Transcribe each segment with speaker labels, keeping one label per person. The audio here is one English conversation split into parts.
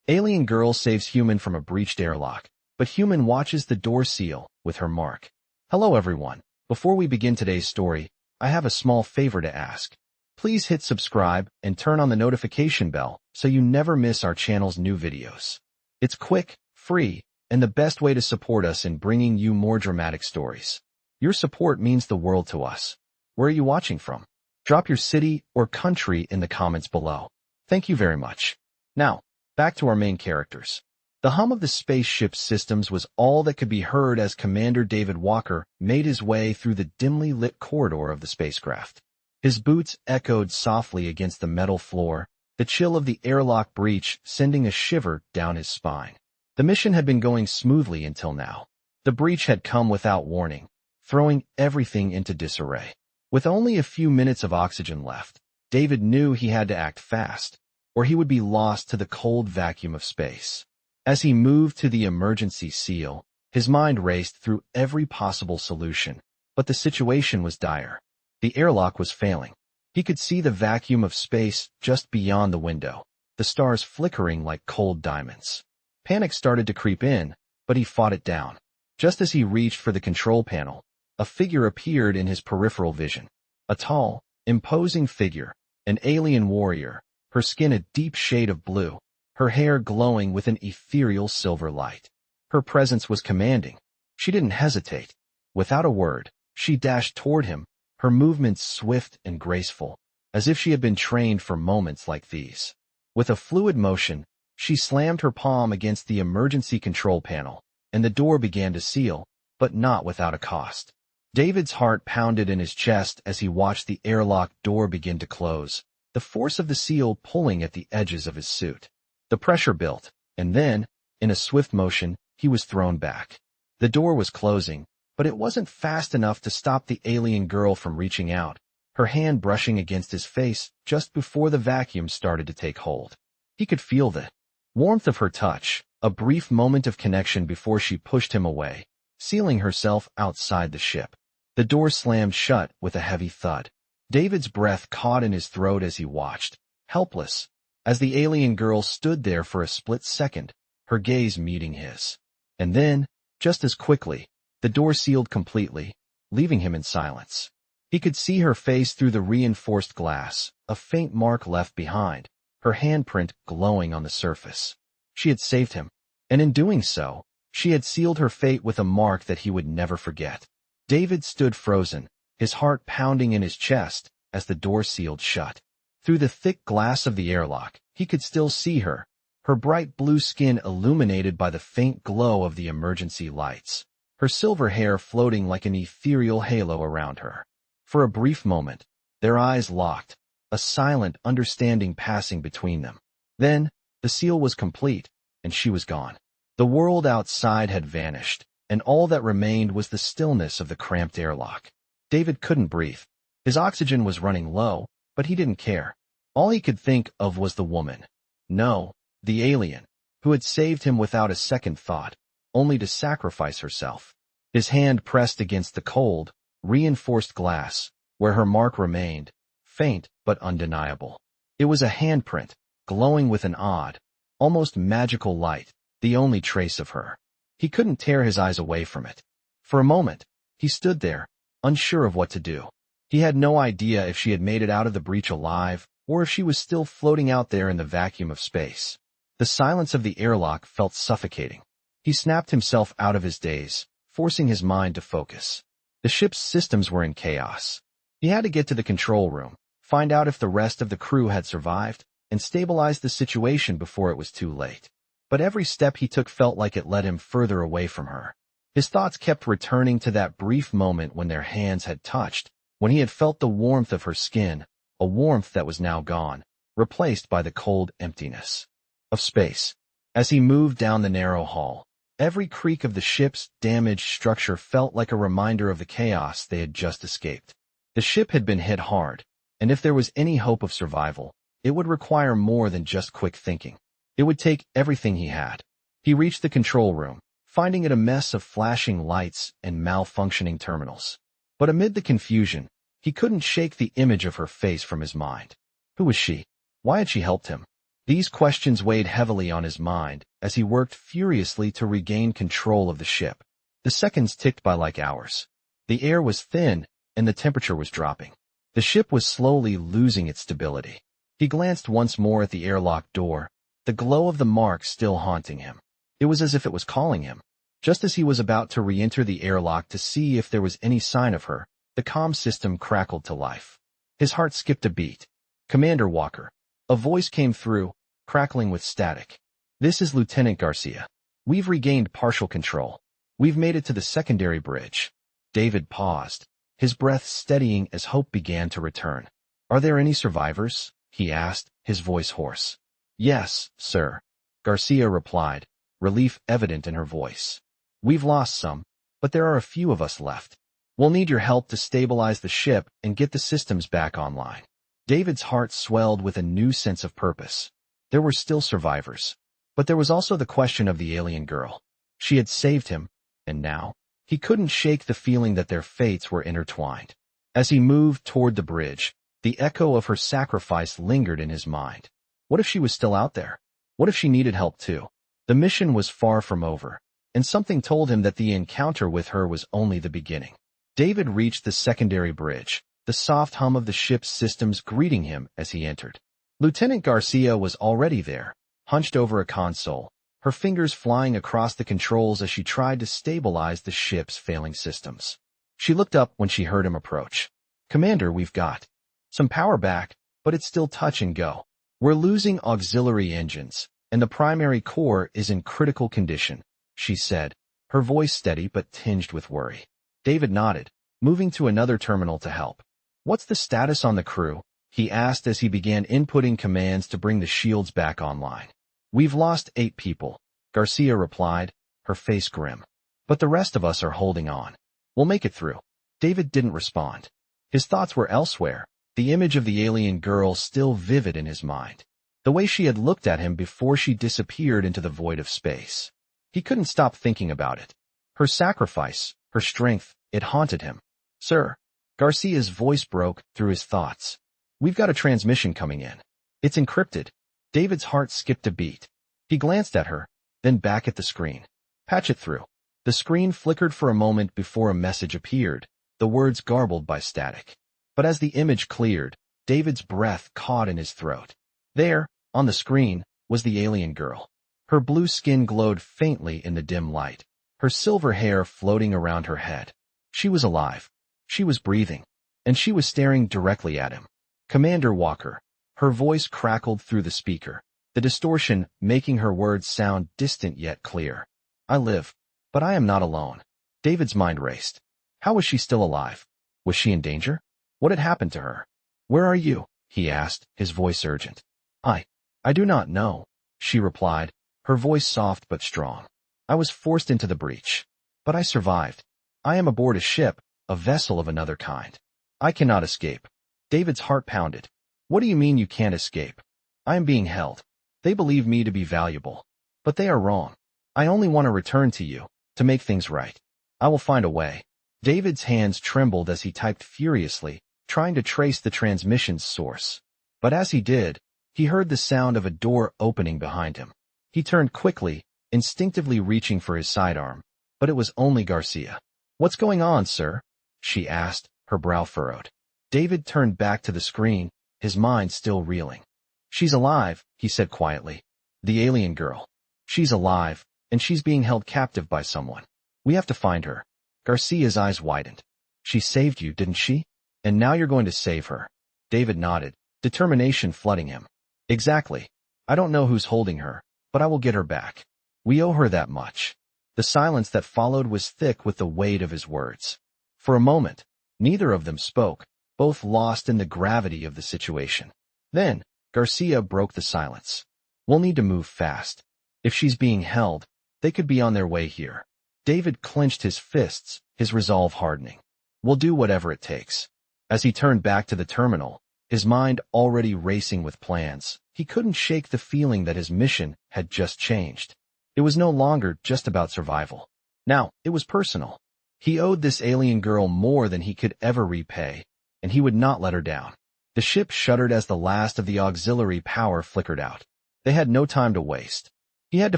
Speaker 1: Alien girl saves human from a breached airlock, but human watches the door seal with her mark. Hello everyone. Before we begin today's story, I have a small favor to ask. Please hit subscribe and turn on the notification bell so you never miss our channel's new videos. It's quick, free, and the best way to support us in bringing you more dramatic stories. Your support means the world to us. Where are you watching from? Drop your city or country in the comments below. Thank you very much. Now, back to our main characters. The hum of the spaceship's systems was all that could be heard as Commander David Walker made his way through the dimly lit corridor of the spacecraft. His boots echoed softly against the metal floor, the chill of the airlock breach sending a shiver down his spine. The mission had been going smoothly until now. The breach had come without warning, throwing everything into disarray. With only a few minutes of oxygen left, David knew he had to act fast, or he would be lost to the cold vacuum of space. As he moved to the emergency seal, his mind raced through every possible solution, but the situation was dire. The airlock was failing. He could see the vacuum of space just beyond the window, the stars flickering like cold diamonds. Panic started to creep in, but he fought it down. Just as he reached for the control panel, a figure appeared in his peripheral vision. A tall, imposing figure, an alien warrior, her skin a deep shade of blue, her hair glowing with an ethereal silver light. Her presence was commanding. She didn't hesitate. Without a word, she dashed toward him, her movements swift and graceful, as if she had been trained for moments like these. With a fluid motion, she slammed her palm against the emergency control panel, and the door began to seal, but not without a cost. David's heart pounded in his chest as he watched the airlock door begin to close, the force of the seal pulling at the edges of his suit. The pressure built, and then, in a swift motion, he was thrown back. The door was closing, but it wasn't fast enough to stop the alien girl from reaching out, her hand brushing against his face just before the vacuum started to take hold. He could feel the warmth of her touch, a brief moment of connection before she pushed him away, sealing herself outside the ship. The door slammed shut with a heavy thud. David's breath caught in his throat as he watched, helpless, as the alien girl stood there for a split second, her gaze meeting his. And then, just as quickly, the door sealed completely, leaving him in silence. He could see her face through the reinforced glass, a faint mark left behind, her handprint glowing on the surface. She had saved him, and in doing so, she had sealed her fate with a mark that he would never forget. David stood frozen, his heart pounding in his chest as the door sealed shut. Through the thick glass of the airlock, he could still see her, her bright blue skin illuminated by the faint glow of the emergency lights, her silver hair floating like an ethereal halo around her. For a brief moment, their eyes locked, a silent understanding passing between them. Then, the seal was complete, and she was gone. The world outside had vanished, and all that remained was the stillness of the cramped airlock. David couldn't breathe. His oxygen was running low, but he didn't care. All he could think of was the woman. No, the alien, who had saved him without a second thought, only to sacrifice herself. His hand pressed against the cold, reinforced glass, where her mark remained, faint but undeniable. It was a handprint, glowing with an odd, almost magical light, the only trace of her. He couldn't tear his eyes away from it. For a moment, he stood there, unsure of what to do. He had no idea if she had made it out of the breach alive, or if she was still floating out there in the vacuum of space. The silence of the airlock felt suffocating. He snapped himself out of his daze, forcing his mind to focus. The ship's systems were in chaos. He had to get to the control room, find out if the rest of the crew had survived, and stabilize the situation before it was too late. But every step he took felt like it led him further away from her. His thoughts kept returning to that brief moment when their hands had touched, when he had felt the warmth of her skin, a warmth that was now gone, replaced by the cold emptiness of space. As he moved down the narrow hall, every creak of the ship's damaged structure felt like a reminder of the chaos they had just escaped. The ship had been hit hard, and if there was any hope of survival, it would require more than just quick thinking. It would take everything he had. He reached the control room, finding it a mess of flashing lights and malfunctioning terminals. But amid the confusion, he couldn't shake the image of her face from his mind. Who was she? Why had she helped him? These questions weighed heavily on his mind as he worked furiously to regain control of the ship. The seconds ticked by like hours. The air was thin, and the temperature was dropping. The ship was slowly losing its stability. He glanced once more at the airlock door, the glow of the mark still haunting him. It was as if it was calling him. Just as he was about to re-enter the airlock to see if there was any sign of her, the comm system crackled to life. His heart skipped a beat. "Commander Walker." A voice came through, crackling with static. "This is Lieutenant Garcia. We've regained partial control. We've made it to the secondary bridge." David paused, his breath steadying as hope began to return. "Are there any survivors?" he asked, his voice hoarse. "Yes, sir," Garcia replied, relief evident in her voice. "We've lost some, but there are a few of us left. We'll need your help to stabilize the ship and get the systems back online." David's heart swelled with a new sense of purpose. There were still survivors. But there was also the question of the alien girl. She had saved him, and now, he couldn't shake the feeling that their fates were intertwined. As he moved toward the bridge, the echo of her sacrifice lingered in his mind. What if she was still out there? What if she needed help too? The mission was far from over, and something told him that the encounter with her was only the beginning. David reached the secondary bridge, the soft hum of the ship's systems greeting him as he entered. Lieutenant Garcia was already there, hunched over a console, her fingers flying across the controls as she tried to stabilize the ship's failing systems. She looked up when she heard him approach. "Commander, we've got some power back, but it's still touch and go. We're losing auxiliary engines, and the primary core is in critical condition," she said, her voice steady but tinged with worry. David nodded, moving to another terminal to help. "What's the status on the crew?" he asked as he began inputting commands to bring the shields back online. "We've lost 8 people," Garcia replied, her face grim. "But the rest of us are holding on. We'll make it through." David didn't respond. His thoughts were elsewhere, the image of the alien girl still vivid in his mind. The way she had looked at him before she disappeared into the void of space. He couldn't stop thinking about it. Her sacrifice, her strength, it haunted him. "Sir," Garcia's voice broke through his thoughts. "We've got a transmission coming in. It's encrypted." David's heart skipped a beat. He glanced at her, then back at the screen. "Patch it through." The screen flickered for a moment before a message appeared, the words garbled by static. But as the image cleared, David's breath caught in his throat. There, on the screen, was the alien girl. Her blue skin glowed faintly in the dim light, her silver hair floating around her head. She was alive. She was breathing, and she was staring directly at him. "Commander Walker." Her voice crackled through the speaker, the distortion making her words sound distant yet clear. "I live, but I am not alone." David's mind raced. How was she still alive? Was she in danger? What had happened to her? "Where are you?" he asked, his voice urgent. I do not know," she replied, her voice soft but strong. "I was forced into the breach. But I survived. I am aboard a ship, a vessel of another kind. I cannot escape." David's heart pounded. "What do you mean you can't escape?" "I am being held. They believe me to be valuable. But they are wrong. I only want to return to you, to make things right. I will find a way." David's hands trembled as he typed furiously, trying to trace the transmission's source. But as he did, he heard the sound of a door opening behind him. He turned quickly, instinctively reaching for his sidearm, but it was only Garcia. "What's going on, sir?" she asked, her brow furrowed. David turned back to the screen, his mind still reeling. "She's alive," he said quietly. "The alien girl. She's alive, and she's being held captive by someone. We have to find her." Garcia's eyes widened. "She saved you, didn't she? And now you're going to save her." David nodded, determination flooding him. "Exactly. I don't know who's holding her, but I will get her back. We owe her that much." The silence that followed was thick with the weight of his words. For a moment, neither of them spoke, both lost in the gravity of the situation. Then, Garcia broke the silence. "We'll need to move fast. If she's being held, they could be on their way here." David clenched his fists, his resolve hardening. "We'll do whatever it takes." As he turned back to the terminal, his mind already racing with plans, he couldn't shake the feeling that his mission had just changed. It was no longer just about survival. Now, it was personal. He owed this alien girl more than he could ever repay, and he would not let her down. The ship shuddered as the last of the auxiliary power flickered out. They had no time to waste. He had to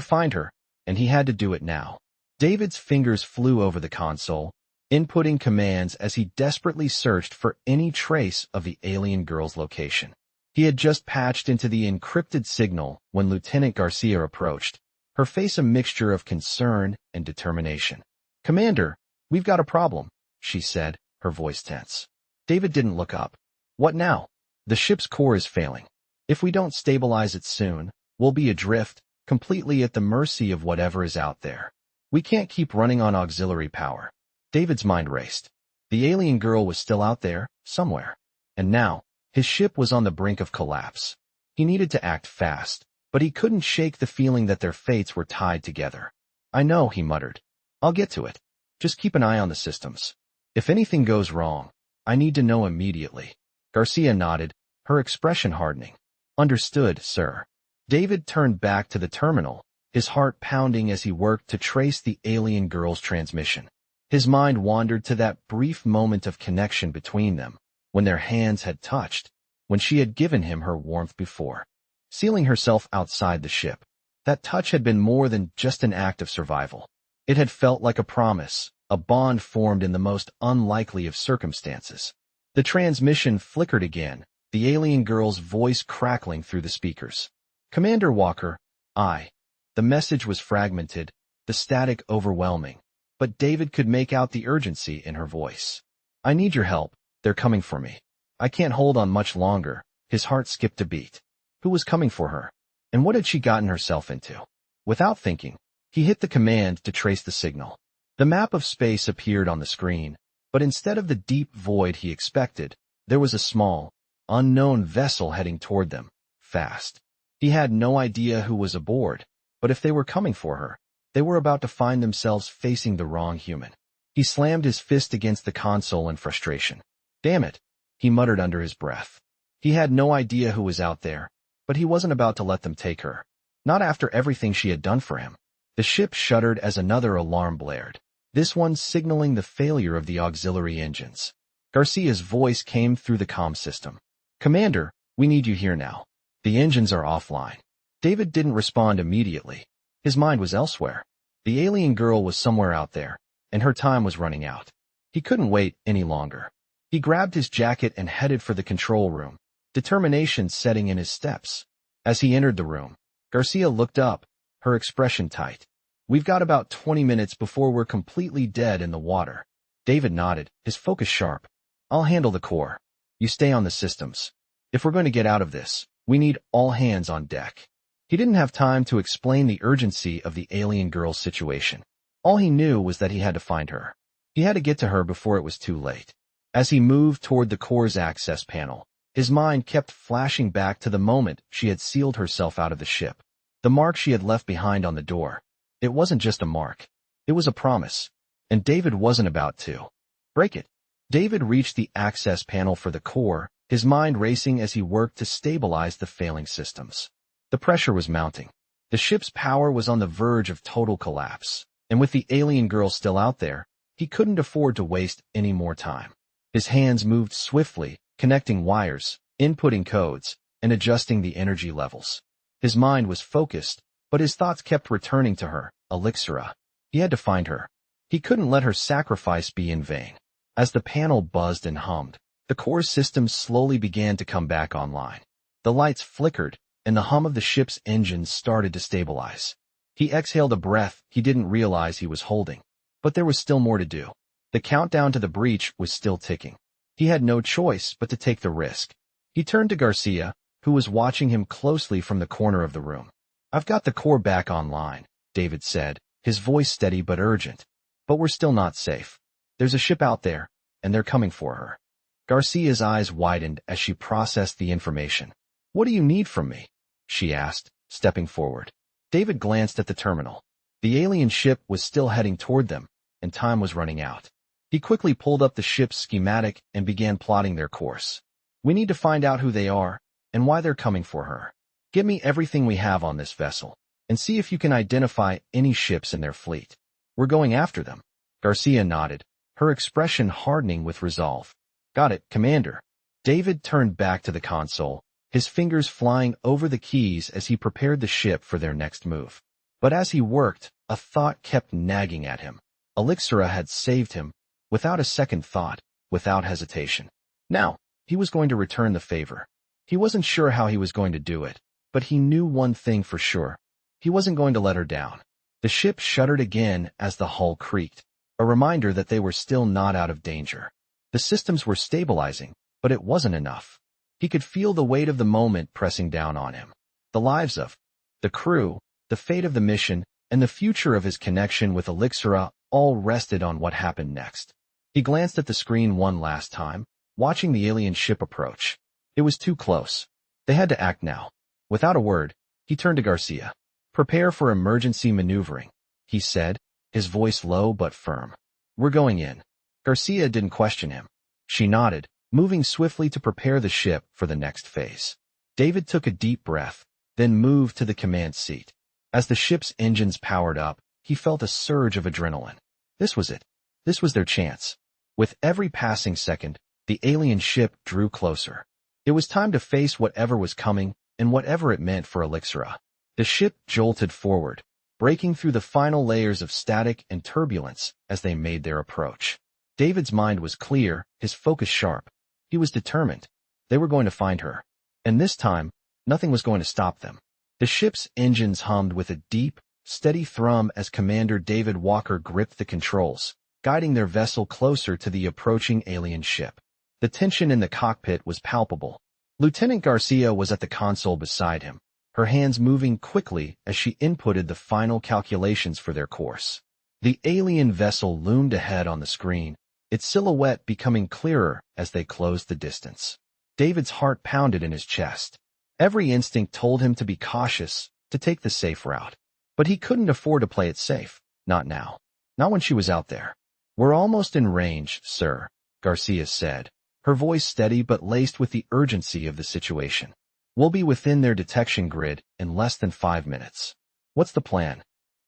Speaker 1: find her, and he had to do it now. David's fingers flew over the console, inputting commands as he desperately searched for any trace of the alien girl's location. He had just patched into the encrypted signal when Lieutenant Garcia approached, her face a mixture of concern and determination. "Commander, we've got a problem," she said, her voice tense. David didn't look up. "What now?" "The ship's core is failing. If we don't stabilize it soon, we'll be adrift, completely at the mercy of whatever is out there. We can't keep running on auxiliary power." David's mind raced. The alien girl was still out there, somewhere. And now, his ship was on the brink of collapse. He needed to act fast, but he couldn't shake the feeling that their fates were tied together. "I know," he muttered. "I'll get to it. Just keep an eye on the systems. If anything goes wrong, I need to know immediately." Garcia nodded, her expression hardening. "Understood, sir." David turned back to the terminal, his heart pounding as he worked to trace the alien girl's transmission. His mind wandered to that brief moment of connection between them, when their hands had touched, when she had given him her warmth before, sealing herself outside the ship. That touch had been more than just an act of survival. It had felt like a promise, a bond formed in the most unlikely of circumstances. The transmission flickered again, the alien girl's voice crackling through the speakers. "Commander Walker, I." The message was fragmented, the static overwhelming, but David could make out the urgency in her voice. "I need your help. They're coming for me. I can't hold on much longer." His heart skipped a beat. Who was coming for her? And what had she gotten herself into? Without thinking, he hit the command to trace the signal. The map of space appeared on the screen, but instead of the deep void he expected, there was a small, unknown vessel heading toward them, fast. He had no idea who was aboard, but if they were coming for her, they were about to find themselves facing the wrong human. He slammed his fist against the console in frustration. "Damn it," he muttered under his breath. He had no idea who was out there, but he wasn't about to let them take her. Not after everything she had done for him. The ship shuddered as another alarm blared, this one signaling the failure of the auxiliary engines. Garcia's voice came through the comm system. "Commander, we need you here now. The engines are offline." David didn't respond immediately. His mind was elsewhere. The alien girl was somewhere out there, and her time was running out. He couldn't wait any longer. He grabbed his jacket and headed for the control room, determination setting in his steps. As he entered the room, Garcia looked up, her expression tight. "We've got about 20 minutes before we're completely dead in the water." David nodded, his focus sharp. "I'll handle the core. You stay on the systems. If we're going to get out of this, we need all hands on deck." He didn't have time to explain the urgency of the alien girl's situation. All he knew was that he had to find her. He had to get to her before it was too late. As he moved toward the core's access panel, his mind kept flashing back to the moment she had sealed herself out of the ship. The mark she had left behind on the door. It wasn't just a mark. It was a promise. And David wasn't about to break it. David reached the access panel for the core, his mind racing as he worked to stabilize the failing systems. The pressure was mounting. The ship's power was on the verge of total collapse, and with the alien girl still out there, he couldn't afford to waste any more time. His hands moved swiftly, connecting wires, inputting codes, and adjusting the energy levels. His mind was focused, but his thoughts kept returning to her, Elixira. He had to find her. He couldn't let her sacrifice be in vain. As the panel buzzed and hummed, the core systems slowly began to come back online. The lights flickered, and the hum of the ship's engines started to stabilize. He exhaled a breath he didn't realize he was holding. But there was still more to do. The countdown to the breach was still ticking. He had no choice but to take the risk. He turned to Garcia, who was watching him closely from the corner of the room. "I've got the core back online," David said, his voice steady but urgent. "But we're still not safe. There's a ship out there, and they're coming for her." Garcia's eyes widened as she processed the information. "What do you need from me?" she asked, stepping forward. David glanced at the terminal. The alien ship was still heading toward them, and time was running out. He quickly pulled up the ship's schematic and began plotting their course. "We need to find out who they are, and why they're coming for her. Give me everything we have on this vessel, and see if you can identify any ships in their fleet. We're going after them." Garcia nodded, her expression hardening with resolve. "Got it, Commander." David turned back to the console, his fingers flying over the keys as he prepared the ship for their next move. But as he worked, a thought kept nagging at him. Elixira had saved him, without a second thought, without hesitation. Now, he was going to return the favor. He wasn't sure how he was going to do it, but he knew one thing for sure. He wasn't going to let her down. The ship shuddered again as the hull creaked, a reminder that they were still not out of danger. The systems were stabilizing, but it wasn't enough. He could feel the weight of the moment pressing down on him. The lives of the crew, the fate of the mission, and the future of his connection with Elixira all rested on what happened next. He glanced at the screen one last time, watching the alien ship approach. It was too close. They had to act now. Without a word, he turned to Garcia. "Prepare for emergency maneuvering," he said, his voice low but firm. "We're going in." Garcia didn't question him. She nodded, moving swiftly to prepare the ship for the next phase. David took a deep breath, then moved to the command seat. As the ship's engines powered up, he felt a surge of adrenaline. This was it. This was their chance. With every passing second, the alien ship drew closer. It was time to face whatever was coming and whatever it meant for Elixira. The ship jolted forward, breaking through the final layers of static and turbulence as they made their approach. David's mind was clear, his focus sharp. He was determined. They were going to find her. And this time, nothing was going to stop them. The ship's engines hummed with a deep, steady thrum as Commander David Walker gripped the controls, guiding their vessel closer to the approaching alien ship. The tension in the cockpit was palpable. Lieutenant Garcia was at the console beside him, her hands moving quickly as she inputted the final calculations for their course. The alien vessel loomed ahead on the screen, its silhouette becoming clearer as they closed the distance. David's heart pounded in his chest. Every instinct told him to be cautious, to take the safe route. But he couldn't afford to play it safe, not now. Not when she was out there. "We're almost in range, sir," Garcia said, her voice steady but laced with the urgency of the situation. "We'll be within their detection grid in less than 5 minutes. What's the plan?"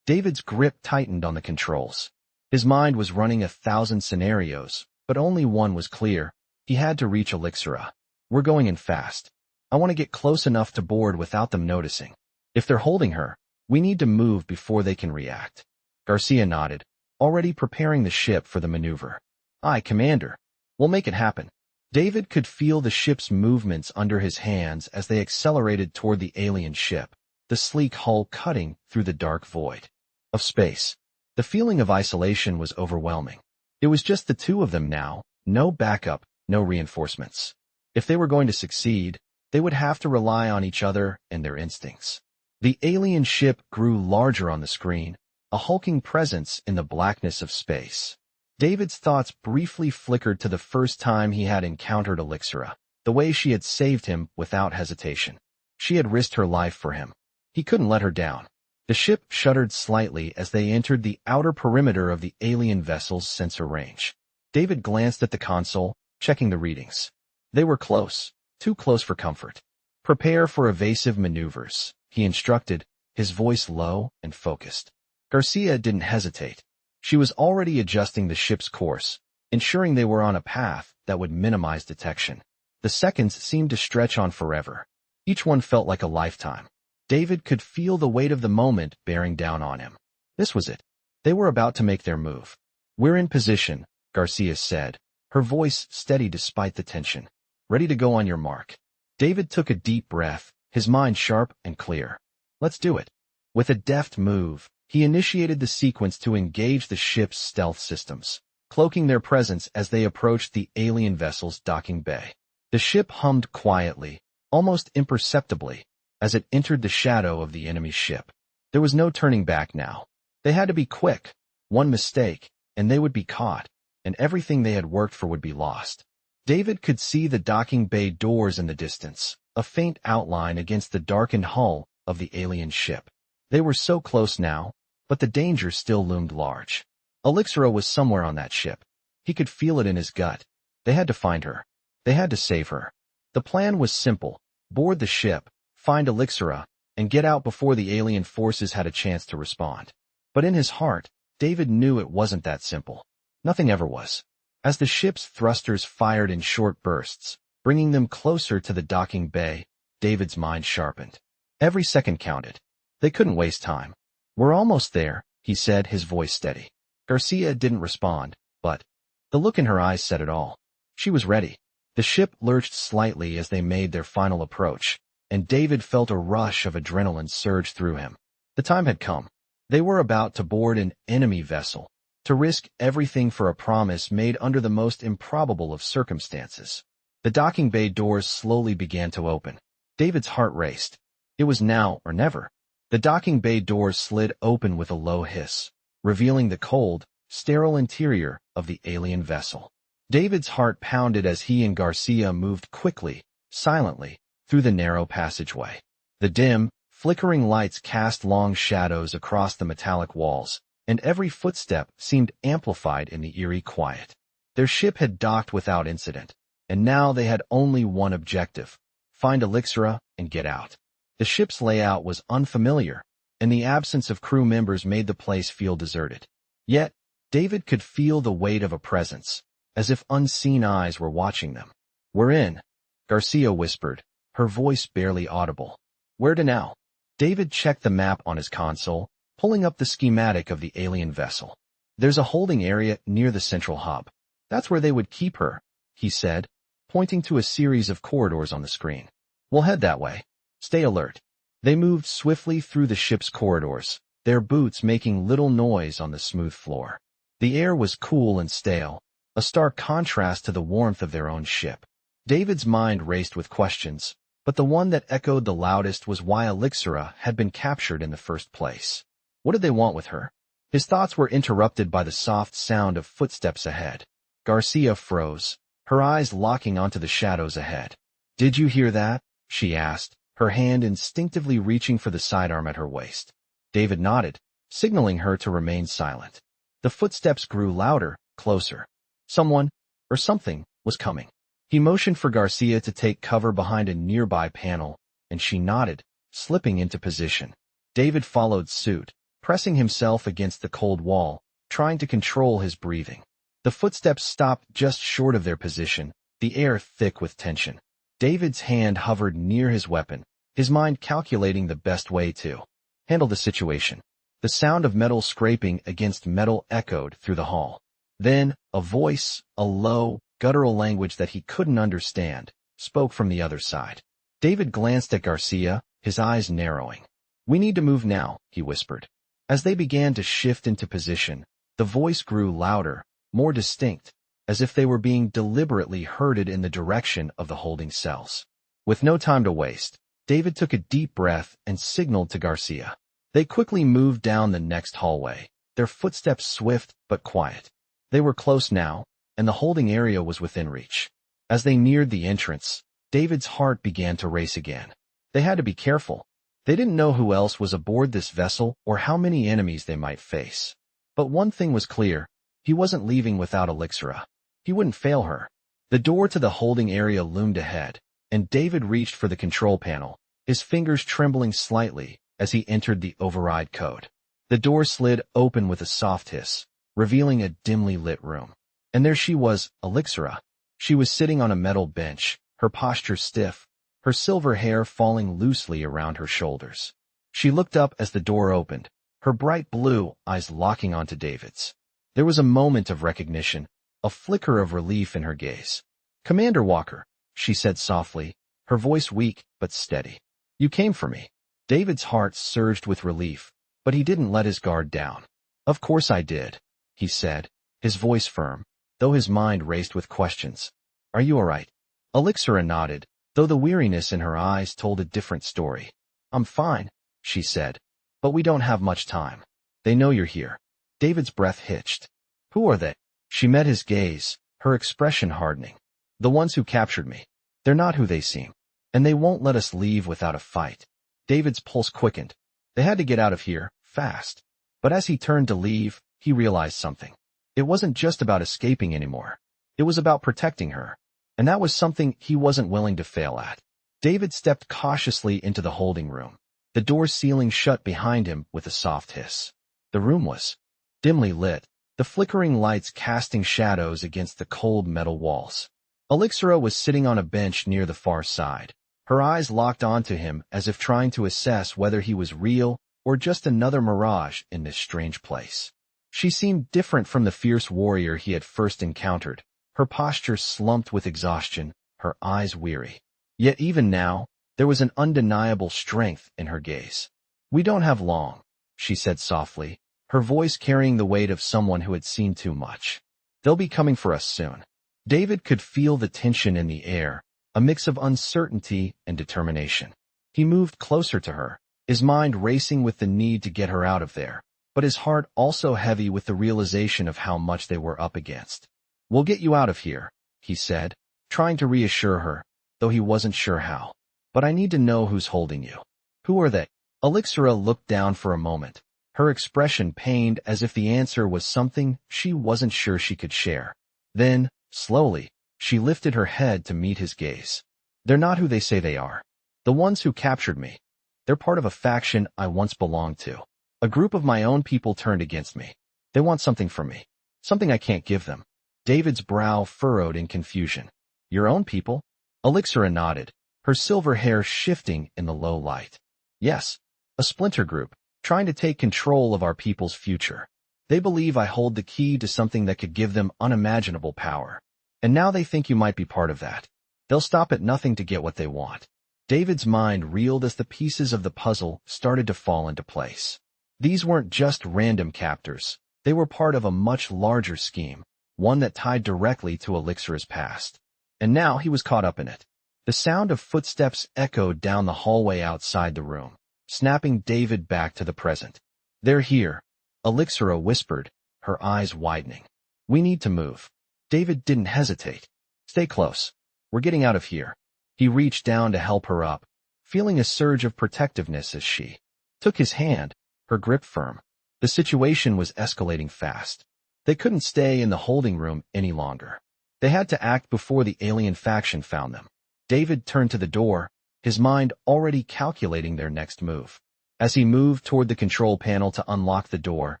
Speaker 1: David's grip tightened on the controls. His mind was running 1,000 scenarios, but only one was clear. He had to reach Elixira. "We're going in fast. I want to get close enough to board without them noticing. If they're holding her, we need to move before they can react." Garcia nodded, already preparing the ship for the maneuver. "Aye, Commander. We'll make it happen." David could feel the ship's movements under his hands as they accelerated toward the alien ship, the sleek hull cutting through the dark void of space. The feeling of isolation was overwhelming. It was just the two of them now, no backup, no reinforcements. If they were going to succeed, they would have to rely on each other and their instincts. The alien ship grew larger on the screen, a hulking presence in the blackness of space. David's thoughts briefly flickered to the first time he had encountered Elixira, the way she had saved him without hesitation. She had risked her life for him. He couldn't let her down. The ship shuddered slightly as they entered the outer perimeter of the alien vessel's sensor range. David glanced at the console, checking the readings. They were close, too close for comfort. "Prepare for evasive maneuvers," he instructed, his voice low and focused. Garcia didn't hesitate. She was already adjusting the ship's course, ensuring they were on a path that would minimize detection. The seconds seemed to stretch on forever. Each one felt like a lifetime. David could feel the weight of the moment bearing down on him. This was it. They were about to make their move. "We're in position," Garcia said, her voice steady despite the tension. "Ready to go on your mark." David took a deep breath, his mind sharp and clear. "Let's do it." With a deft move, he initiated the sequence to engage the ship's stealth systems, cloaking their presence as they approached the alien vessel's docking bay. The ship hummed quietly, almost imperceptibly, as it entered the shadow of the enemy's ship. There was no turning back now. They had to be quick. One mistake, and they would be caught, and everything they had worked for would be lost. David could see the docking bay doors in the distance, a faint outline against the darkened hull of the alien ship. They were so close now, but the danger still loomed large. Elixira was somewhere on that ship. He could feel it in his gut. They had to find her. They had to save her. The plan was simple: board the ship, find Elixira, and get out before the alien forces had a chance to respond. But in his heart, David knew it wasn't that simple. Nothing ever was. As the ship's thrusters fired in short bursts, bringing them closer to the docking bay, David's mind sharpened. Every second counted. They couldn't waste time. "We're almost there," he said, his voice steady. Garcia didn't respond, but the look in her eyes said it all. She was ready. The ship lurched slightly as they made their final approach, and David felt a rush of adrenaline surge through him. The time had come. They were about to board an enemy vessel, to risk everything for a promise made under the most improbable of circumstances. The docking bay doors slowly began to open. David's heart raced. It was now or never. The docking bay doors slid open with a low hiss, revealing the cold, sterile interior of the alien vessel. David's heart pounded as he and Garcia moved quickly, silently, through the narrow passageway. The dim, flickering lights cast long shadows across the metallic walls, and every footstep seemed amplified in the eerie quiet. Their ship had docked without incident, and now they had only one objective: find Elixira and get out. The ship's layout was unfamiliar, and the absence of crew members made the place feel deserted. Yet, David could feel the weight of a presence, as if unseen eyes were watching them. "We're in," Garcia whispered, her voice barely audible. "Where to now?" David checked the map on his console, pulling up the schematic of the alien vessel. "There's a holding area near the central hub. That's where they would keep her," he said, pointing to a series of corridors on the screen. "We'll head that way. Stay alert." They moved swiftly through the ship's corridors, their boots making little noise on the smooth floor. The air was cool and stale, a stark contrast to the warmth of their own ship. David's mind raced with questions, but the one that echoed the loudest was why Elixira had been captured in the first place. What did they want with her? His thoughts were interrupted by the soft sound of footsteps ahead. Garcia froze, her eyes locking onto the shadows ahead. "Did you hear that?" she asked, her hand instinctively reaching for the sidearm at her waist. David nodded, signaling her to remain silent. The footsteps grew louder, closer. Someone, or something, was coming. He motioned for Garcia to take cover behind a nearby panel, and she nodded, slipping into position. David followed suit, pressing himself against the cold wall, trying to control his breathing. The footsteps stopped just short of their position, the air thick with tension. David's hand hovered near his weapon, his mind calculating the best way to handle the situation. The sound of metal scraping against metal echoed through the hall. Then, a voice, a low, guttural language that he couldn't understand, spoke from the other side. David glanced at Garcia, his eyes narrowing. "We need to move now," he whispered. As they began to shift into position, the voice grew louder, more distinct, as if they were being deliberately herded in the direction of the holding cells. With no time to waste, David took a deep breath and signaled to Garcia. They quickly moved down the next hallway, their footsteps swift but quiet. They were close now, and the holding area was within reach. As they neared the entrance, David's heart began to race again. They had to be careful. They didn't know who else was aboard this vessel or how many enemies they might face. But one thing was clear: he wasn't leaving without Elixira. He wouldn't fail her. The door to the holding area loomed ahead, and David reached for the control panel, his fingers trembling slightly as he entered the override code. The door slid open with a soft hiss, revealing a dimly lit room. And there she was, Elixira. She was sitting on a metal bench, her posture stiff, her silver hair falling loosely around her shoulders. She looked up as the door opened, her bright blue eyes locking onto David's. There was a moment of recognition, a flicker of relief in her gaze. "Commander Walker," she said softly, her voice weak but steady. "You came for me." David's heart surged with relief, but he didn't let his guard down. "Of course I did," he said, his voice firm, though his mind raced with questions. "Are you all right?" Elixira nodded, though the weariness in her eyes told a different story. "I'm fine," she said, "but we don't have much time. They know you're here." David's breath hitched. "Who are they?" She met his gaze, her expression hardening. "The ones who captured me. They're not who they seem, and they won't let us leave without a fight." David's pulse quickened. They had to get out of here, fast. But as he turned to leave, he realized something. It wasn't just about escaping anymore. It was about protecting her. And that was something he wasn't willing to fail at. David stepped cautiously into the holding room, the door sealing shut behind him with a soft hiss. The room was dimly lit, the flickering lights casting shadows against the cold metal walls. Elixira was sitting on a bench near the far side, Her eyes locked onto him as if trying to assess whether he was real or just another mirage in this strange place. She seemed different from the fierce warrior he had first encountered, her posture slumped with exhaustion, her eyes weary. Yet even now, there was an undeniable strength in her gaze. "We don't have long," she said softly, her voice carrying the weight of someone who had seen too much. "They'll be coming for us soon." David could feel the tension in the air, a mix of uncertainty and determination. He moved closer to her, his mind racing with the need to get her out of there, but his heart also heavy with the realization of how much they were up against. "We'll get you out of here," he said, trying to reassure her, though he wasn't sure how. "But I need to know who's holding you." "Who are they?" Elixira looked down for a moment, her expression pained as if the answer was something she wasn't sure she could share. Then, slowly, she lifted her head to meet his gaze. "They're not who they say they are. The ones who captured me. They're part of a faction I once belonged to. A group of my own people turned against me. They want something from me. Something I can't give them." David's brow furrowed in confusion. "Your own people?" Elixira nodded, her silver hair shifting in the low light. "Yes, a splinter group, trying to take control of our people's future. They believe I hold the key to something that could give them unimaginable power. And now they think you might be part of that. They'll stop at nothing to get what they want." David's mind reeled as the pieces of the puzzle started to fall into place. These weren't just random captors. They were part of a much larger scheme, one that tied directly to Elixira's past. And now he was caught up in it. The sound of footsteps echoed down the hallway outside the room, snapping David back to the present. "They're here," Elixira whispered, her eyes widening. "We need to move." David didn't hesitate. "Stay close. We're getting out of here." He reached down to help her up, feeling a surge of protectiveness as she took his hand, her grip firm. The situation was escalating fast. They couldn't stay in the holding room any longer. They had to act before the alien faction found them. David turned to the door, his mind already calculating their next move. As he moved toward the control panel to unlock the door,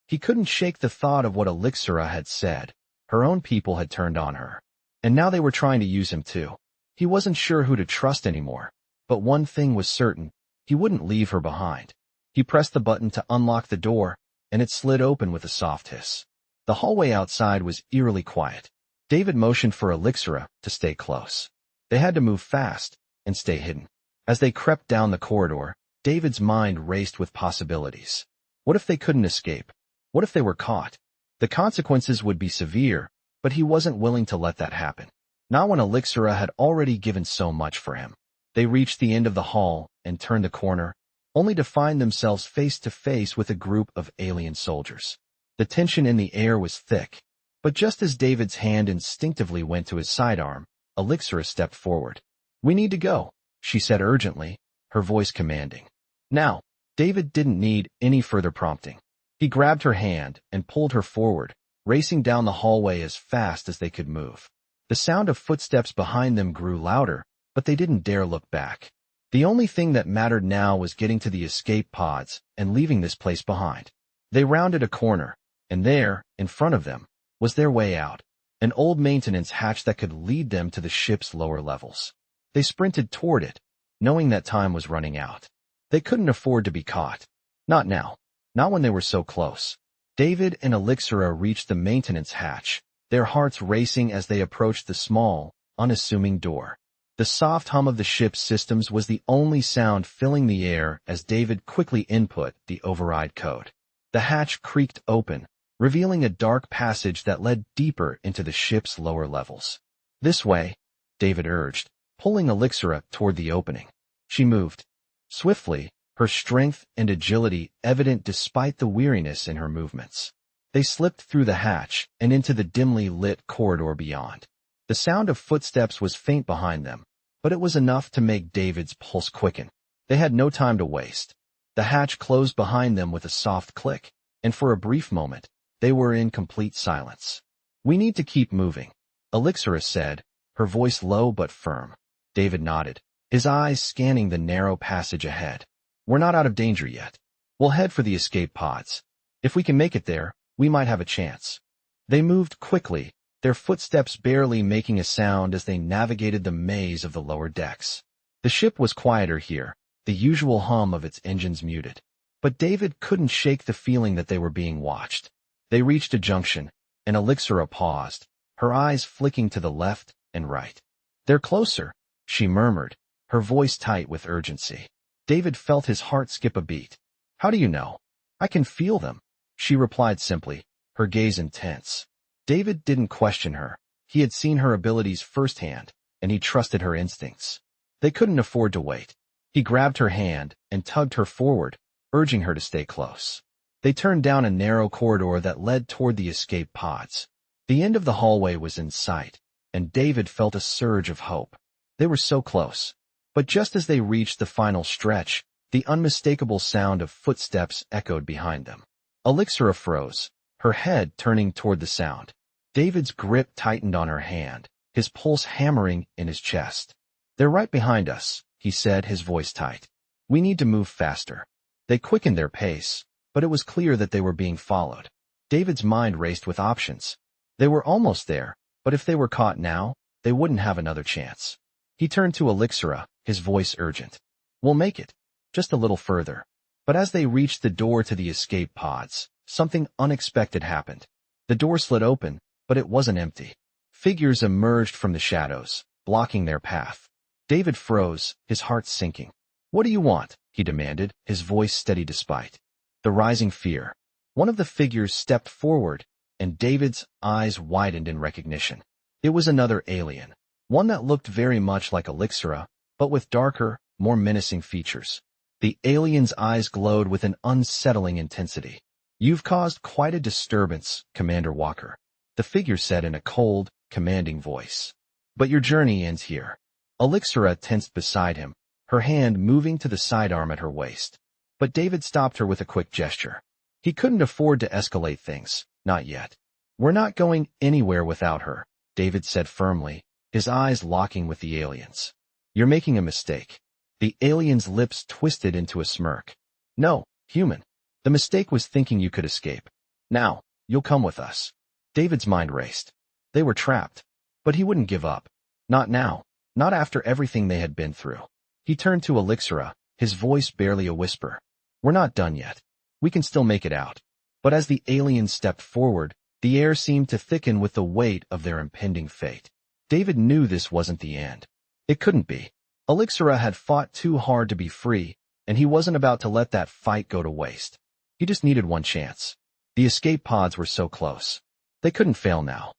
Speaker 1: he couldn't shake the thought of what Elixira had said. Her own people had turned on her. And now they were trying to use him too. He wasn't sure who to trust anymore, but one thing was certain, he wouldn't leave her behind. He pressed the button to unlock the door, and it slid open with a soft hiss. The hallway outside was eerily quiet. David motioned for Elixira to stay close. They had to move fast and stay hidden. As they crept down the corridor, David's mind raced with possibilities. What if they couldn't escape? What if they were caught? The consequences would be severe, but he wasn't willing to let that happen. Not when Elixira had already given so much for him. They reached the end of the hall and turned the corner, only to find themselves face to face with a group of alien soldiers. The tension in the air was thick, but just as David's hand instinctively went to his sidearm, Elixira stepped forward. "We need to go," she said urgently, her voice commanding. Now, David didn't need any further prompting. He grabbed her hand and pulled her forward, racing down the hallway as fast as they could move. The sound of footsteps behind them grew louder, but they didn't dare look back. The only thing that mattered now was getting to the escape pods and leaving this place behind. They rounded a corner, and there, in front of them, was their way out, an old maintenance hatch that could lead them to the ship's lower levels. They sprinted toward it, knowing that time was running out. They couldn't afford to be caught. Not now. Not when they were so close. David and Elixira reached the maintenance hatch, their hearts racing as they approached the small, unassuming door. The soft hum of the ship's systems was the only sound filling the air as David quickly input the override code. The hatch creaked open, revealing a dark passage that led deeper into the ship's lower levels. "This way," David urged, pulling Elixira toward the opening. She moved swiftly, her strength and agility evident despite the weariness in her movements. They slipped through the hatch and into the dimly lit corridor beyond. The sound of footsteps was faint behind them, but it was enough to make David's pulse quicken. They had no time to waste. The hatch closed behind them with a soft click, and for a brief moment, they were in complete silence. "We need to keep moving," Elixira said, her voice low but firm. David nodded, his eyes scanning the narrow passage ahead. "We're not out of danger yet. We'll head for the escape pods. If we can make it there, we might have a chance." They moved quickly, their footsteps barely making a sound as they navigated the maze of the lower decks. The ship was quieter here, the usual hum of its engines muted. But David couldn't shake the feeling that they were being watched. They reached a junction, and Elixira paused, her eyes flicking to the left and right. "They're closer," she murmured, her voice tight with urgency. David felt his heart skip a beat. "How do you know?" "I can feel them," she replied simply, her gaze intense. David didn't question her. He had seen her abilities firsthand, and he trusted her instincts. They couldn't afford to wait. He grabbed her hand and tugged her forward, urging her to stay close. They turned down a narrow corridor that led toward the escape pods. The end of the hallway was in sight, and David felt a surge of hope. They were so close. But just as they reached the final stretch, the unmistakable sound of footsteps echoed behind them. Elixira froze, her head turning toward the sound. David's grip tightened on her hand, his pulse hammering in his chest. "They're right behind us," he said, his voice tight. "We need to move faster." They quickened their pace, but it was clear that they were being followed. David's mind raced with options. They were almost there, but if they were caught now, they wouldn't have another chance. He turned to Elixira, his voice urgent. "We'll make it. Just a little further." But as they reached the door to the escape pods, something unexpected happened. The door slid open, but it wasn't empty. Figures emerged from the shadows, blocking their path. David froze, his heart sinking. "What do you want?" he demanded, his voice steady despite the rising fear. One of the figures stepped forward, and David's eyes widened in recognition. It was another alien, one that looked very much like Elixira, but with darker, more menacing features. The alien's eyes glowed with an unsettling intensity. "You've caused quite a disturbance, Commander Walker," the figure said in a cold, commanding voice. "But your journey ends here." Elixira tensed beside him, her hand moving to the sidearm at her waist. But David stopped her with a quick gesture. He couldn't afford to escalate things, not yet. "We're not going anywhere without her," David said firmly, his eyes locking with the alien's. "You're making a mistake." The alien's lips twisted into a smirk. "No, human. The mistake was thinking you could escape. Now, you'll come with us." David's mind raced. They were trapped. But he wouldn't give up. Not now. Not after everything they had been through. He turned to Elixira, his voice barely a whisper. "We're not done yet. We can still make it out." But as the alien stepped forward, the air seemed to thicken with the weight of their impending fate. David knew this wasn't the end. It couldn't be. Elixira had fought too hard to be free, and he wasn't about to let that fight go to waste. He just needed one chance. The escape pods were so close. They couldn't fail now.